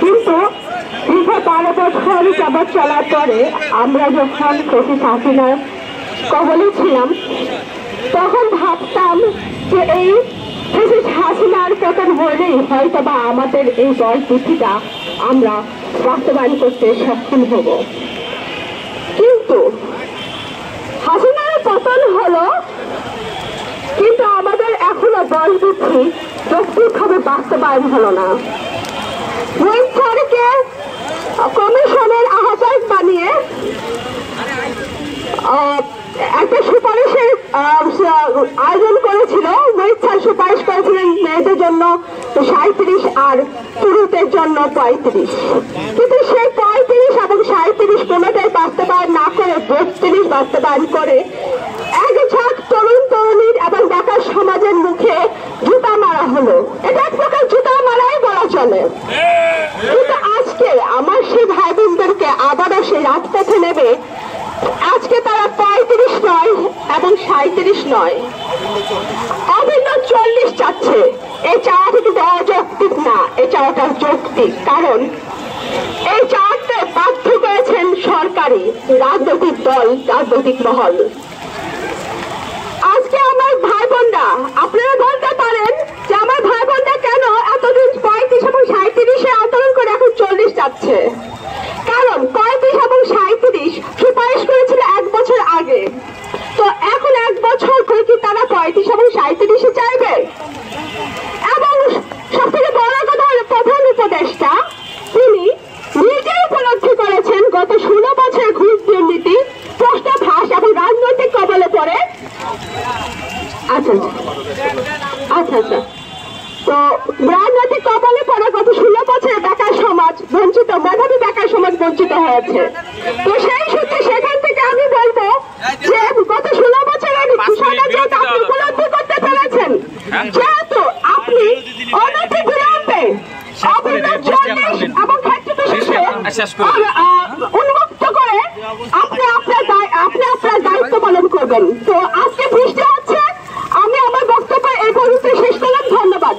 কিন্তু দীর্ঘ 12 বছর যাবৎ চলার পরে আমরা যখন ফ্যাসিস্ট হাসিনার কবলে ছিলাম তখন ভাবতাম যে এই ফ্যাসিস্ট হাসিনার পতন হলেই হয়তো বা আমাদের এই দল পুঁথিটা আমরা বাস্তবায়ন করতে সক্ষম হব। কিন্তু হাসিনার পতন হলো, কিন্তু আমাদের এখনো দল পুঁথি যৌক্তিকভাবে বাস্তবায়ন হলো না। ওয়েবসাইটকে কমিশনের আহ্বায়ক বানিয়ে একটা সুপারিশের আয়োজন করেছিল। ওয়েবসাইট সুপারিশ করেছিলেন মেয়েদের জন্য 37 আর পুরুষদের জন্য 35, কিন্তু সেই 35 এবং 37 কোনোটাই বাস্তবায়ন না করে 32 বাস্তবায়ন করে এক ঝাঁক তরুণ তরুণীর এবং বেকার সমাজের মুখে জুতা মারা হলো। এটা এক প্রকার জুতা মারাই বলা চলে। কিন্তু আজকে আমার সেই ভাই বোনদেরকে আবারও সেই রাজপথে নেবে, আজকে তারা 35 নয় এবং 37 নয়, অভিন্ন 40 চাচ্ছে। এই চাওয়াটা কিন্তু অযৌক্তিক না, এই চাওয়াটা যৌক্তিক। কারণ এই চাওয়াতে বাধ্য করেছেন সরকারি রাজনৈতিক দল, রাজনৈতিক মহল। আজকে আমার ভাই বোনরা, আপনারা বলতে পারেন যে আমার ভাই বোনরা কেন এতদিন 35 এবং 37-এ আন্দোলন করে এখন 40 যাচ্ছে? কারণ 35 এবং 37 সুপারিশ করেছিল 1 বছর আগে। তো এখন 1 বছর করে কি তারা 35 এবং 37-এ চাইবে? এবং সবথেকে বড় কথা হলো প্রধান উপদেষ্টা তিনি নিজে উপলব্ধি করেছেন গত 16 বছরের ঘুষ দুর্নীতি, প্রশ্নভাস এবং রাজনৈতিক কবলে পড়ে। আচ্ছা তো রাজনৈতিক কবলে পড়ে গত 16 বছরে বেকার সমাজ বঞ্চিত, মেধাবী বেকার সমাজ বঞ্চিত হয়েছে। তো সেই সূত্রে সেখান থেকে আমি বলবো যে গত 16 বছরের বিষয়টা যেহেতু আপনি উপলব্ধি করতে পেরেছেন, যেহেতু আপনি অনতি বিলম্বে এবং ক্ষেত্র বিশেষে উন্মুক্ত করে আপনি আপনার দায়িত্ব পালন করবেন। তো আজকে বৃষ্টি হচ্ছে, আমি আমার বক্তব্য এই পর্যন্ত শেষ করলাম। ধন্যবাদ।